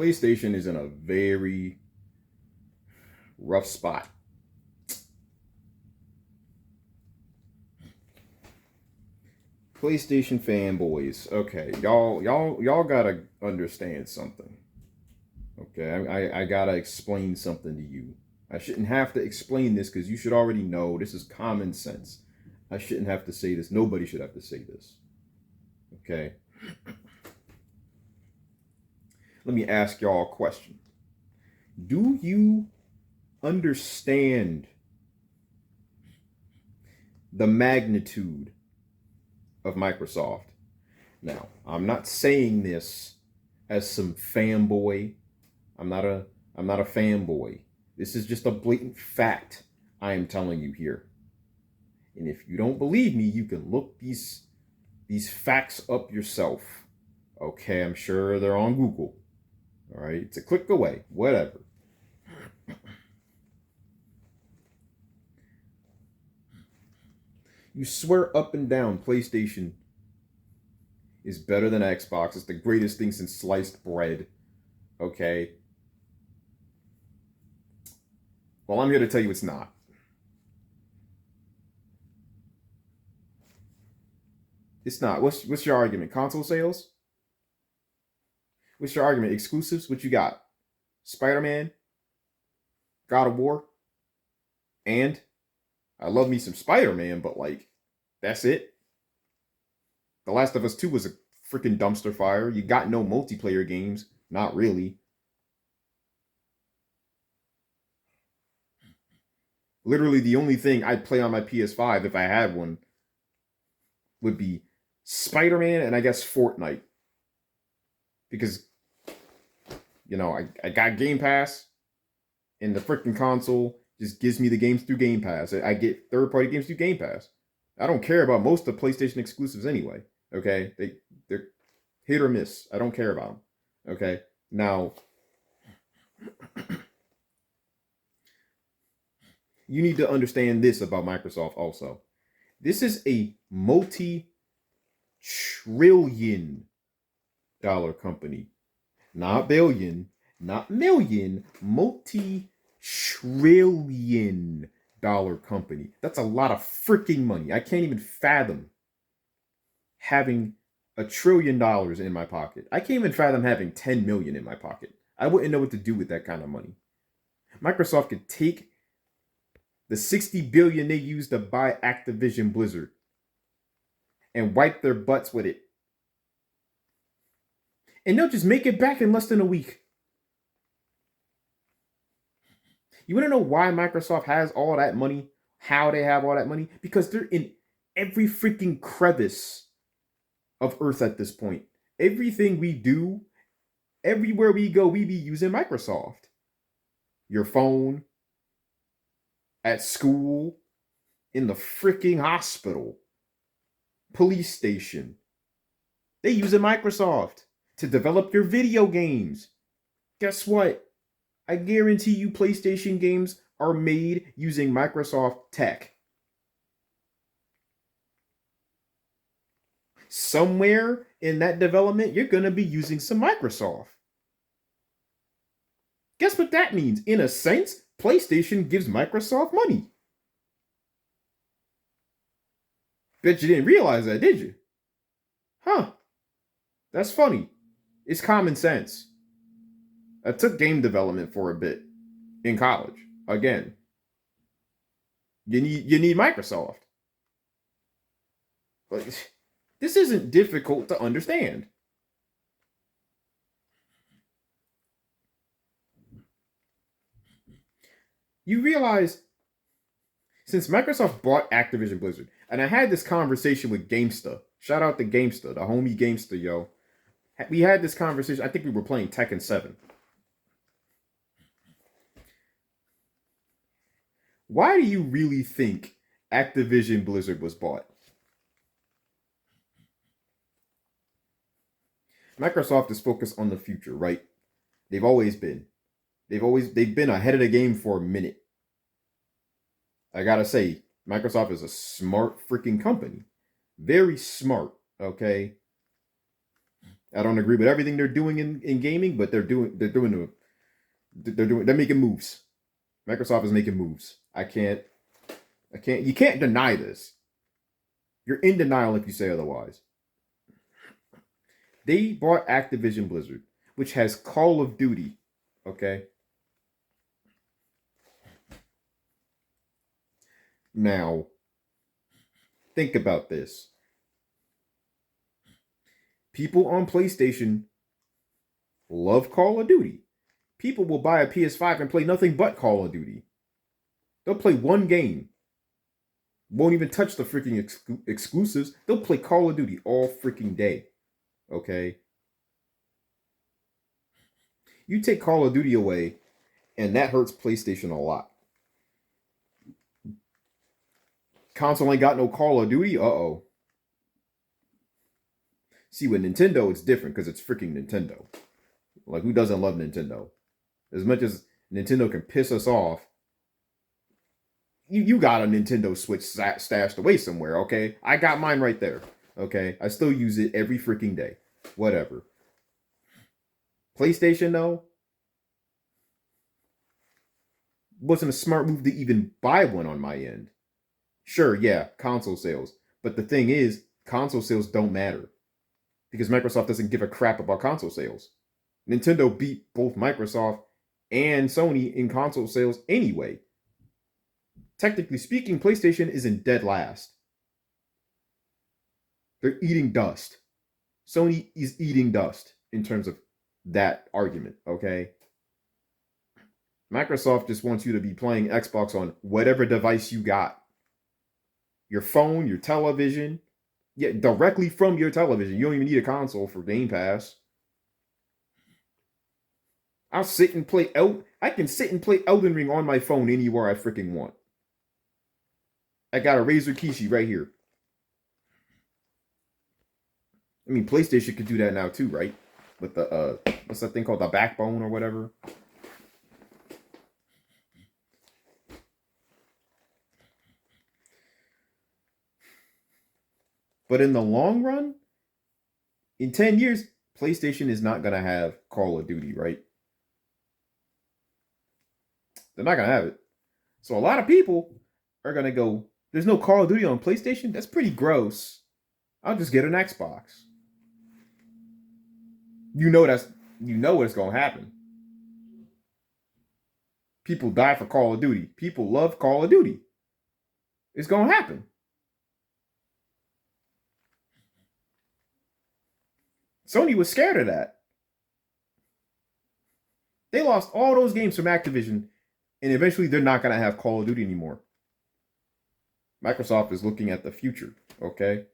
PlayStation is in a very rough spot. PlayStation fanboys. Okay, y'all gotta understand something. Okay, I gotta explain something to you. I shouldn't have to explain this because you should already know this is common sense. I shouldn't have to say this. Nobody should have to say this. Okay. Let me ask y'all a question. Do you understand the magnitude of Microsoft? Now, I'm not saying this as some fanboy. I'm not a fanboy. This is just a blatant fact I am telling you here. And if you don't believe me, you can look these facts up yourself. Okay, I'm sure they're on Google. All right, it's a click away, whatever. You swear up and down PlayStation is better than Xbox. It's the greatest thing since sliced bread. Okay. Well, I'm here to tell you it's not. It's not. What's your argument? Console sales? What's your argument? Exclusives? What you got? Spider-Man? God of War? And I love me some Spider-Man, but like, that's it. The Last of Us 2 was a freaking dumpster fire. You got no multiplayer games. Not really. Literally, the only thing I'd play on my PS5 if I had one would be Spider-Man and I guess Fortnite. Because, you know, I got Game Pass and the freaking console just gives me the games through Game Pass. I get third-party games through Game Pass. I don't care about most of the PlayStation exclusives anyway. Okay? They're hit or miss. I don't care about them. Okay? Now, you need to understand this about Microsoft also. This is a multi-trillion-dollar company. Not billion, not million, multi-trillion-dollar company. That's a lot of freaking money. I can't even fathom having $1 trillion in my pocket. I can't even fathom having 10 million in my pocket. I wouldn't know what to do with that kind of money. Microsoft could take the 60 billion they used to buy Activision Blizzard and wipe their butts with it. And they'll just make it back in less than a week. You want to know why Microsoft has all that money? How they have all that money? Because they're in every freaking crevice of Earth at this point. Everything we do, everywhere we go, we be using Microsoft. Your phone, at school, in the freaking hospital, police station. They using Microsoft to develop your video games. Guess what? I guarantee you PlayStation games are made using Microsoft tech. Somewhere in that development, you're going to be using some Microsoft. Guess what that means? In a sense, PlayStation gives Microsoft money. Bet you didn't realize that, did you? Huh. That's funny. It's common sense. I took game development for a bit in college. Again, you need Microsoft. But this isn't difficult to understand. You realize, since Microsoft bought Activision Blizzard, and I had this conversation with Gamesta. Shout out to Gamesta, the homie Gamesta, yo. We had this conversation. I think we were playing Tekken 7. Why do you really think Activision Blizzard was bought? Microsoft is focused on the future, right? They've always been. They've been ahead of the game for a minute. I gotta say, Microsoft is a smart freaking company. Very smart, okay? I don't agree with everything they're doing in gaming, but they're making moves. Microsoft is making moves. You can't deny this. You're in denial if you say otherwise. They bought Activision Blizzard, which has Call of Duty. Okay. Now, think about this. People on PlayStation love Call of Duty. People will buy a PS5 and play nothing but Call of Duty. They'll play one game. Won't even touch the freaking exclusives. They'll play Call of Duty all freaking day. Okay? You take Call of Duty away, and that hurts PlayStation a lot. Console ain't got no Call of Duty? Uh-oh. See, with Nintendo, it's different because it's freaking Nintendo. Like, who doesn't love Nintendo? As much as Nintendo can piss us off, you got a Nintendo Switch stashed away somewhere, okay? I got mine right there, okay? I still use it every freaking day. Whatever. PlayStation, though, wasn't a smart move to even buy one on my end. Sure, yeah, console sales. But the thing is, console sales don't matter. Because Microsoft doesn't give a crap about console sales. Nintendo beat both Microsoft and Sony in console sales anyway. Technically speaking, PlayStation is in dead last. They're eating dust. Sony is eating dust in terms of that argument, okay? Microsoft just wants you to be playing Xbox on whatever device you got. Your phone, your television. Yeah, directly from your television. You don't even need a console for Game Pass. I can sit and play Elden Ring on my phone anywhere I freaking want. I got a Razer Kishi right here. I mean, PlayStation could do that now too, right? With the what's that thing called, the Backbone or whatever? But in the long run, in 10 years, PlayStation is not going to have Call of Duty, right? They're not going to have it. So a lot of people are going to go, there's no Call of Duty on PlayStation? That's pretty gross. I'll just get an Xbox. You know what's going to happen. People die for Call of Duty. People love Call of Duty. It's going to happen. Sony was scared of that. They lost all those games from Activision, and eventually they're not going to have Call of Duty anymore. Microsoft is looking at the future, okay?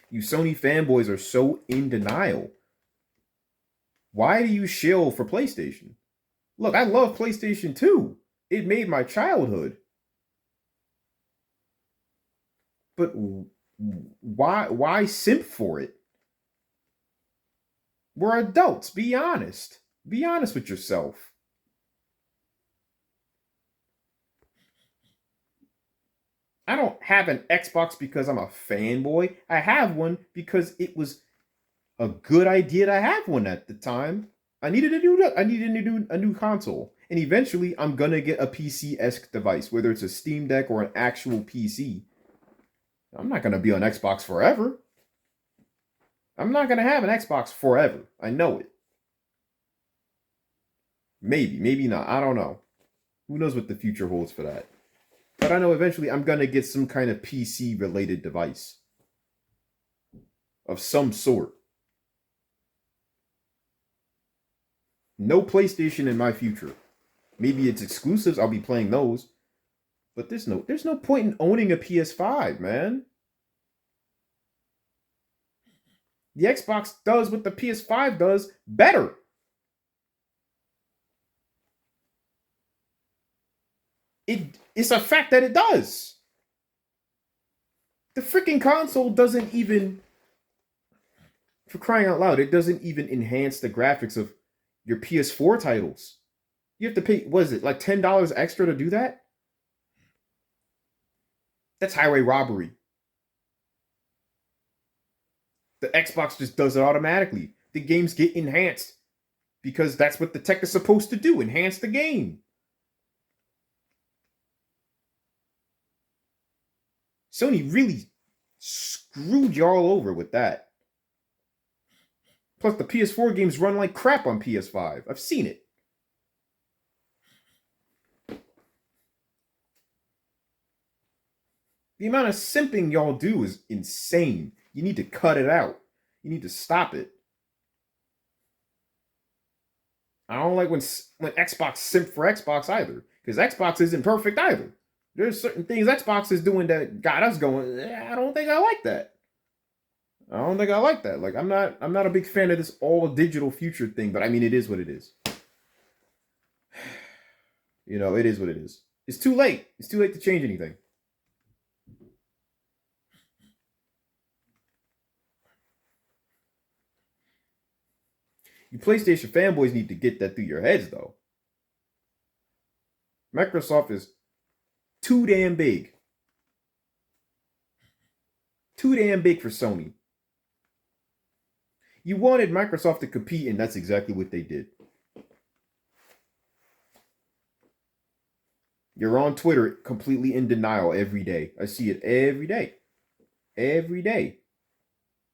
You Sony fanboys are so in denial. Why do you shill for PlayStation? Look, I love PlayStation 2. It made my childhood. But why simp for it? We're adults. Be honest. Be honest with yourself. I don't have an Xbox because I'm a fanboy. I have one because it was a good idea to have one at the time. I needed a new console. And eventually I'm gonna get a PC-esque device, whether it's a Steam Deck or an actual PC. I'm not gonna be on Xbox forever. I'm not gonna have an Xbox forever. I know it. Maybe not. I don't know. Who knows what the future holds for that? But I know eventually I'm gonna get some kind of PC-related device of some sort. No PlayStation in my future. Maybe it's exclusives. I'll be playing those. But there's no point in owning a PS5, man. The Xbox does what the PS5 does better. It's a fact that it does. The freaking console doesn't even, for crying out loud, it doesn't even enhance the graphics of your PS4 titles. You have to pay, what is it, like $10 extra to do that? That's highway robbery. The Xbox just does it automatically. The games get enhanced because that's what the tech is supposed to do, enhance the game. Sony really screwed y'all over with that. Plus, the PS4 games run like crap on PS5. I've seen it. The amount of simping y'all do is insane. You need to cut it out. You need to stop it. I don't like when Xbox simp for Xbox either, because Xbox isn't perfect either. There's certain things Xbox is doing that got us going. I don't think I like that. I don't think I like that. Like I'm not a big fan of this all digital future thing, but I mean it is what it is. You know, it is what it is. It's too late. It's too late to change anything. You PlayStation fanboys need to get that through your heads though. Microsoft is too damn big. Too damn big for Sony. You wanted Microsoft to compete, and that's exactly what they did. You're on Twitter completely in denial every day. I see it every day. Every day.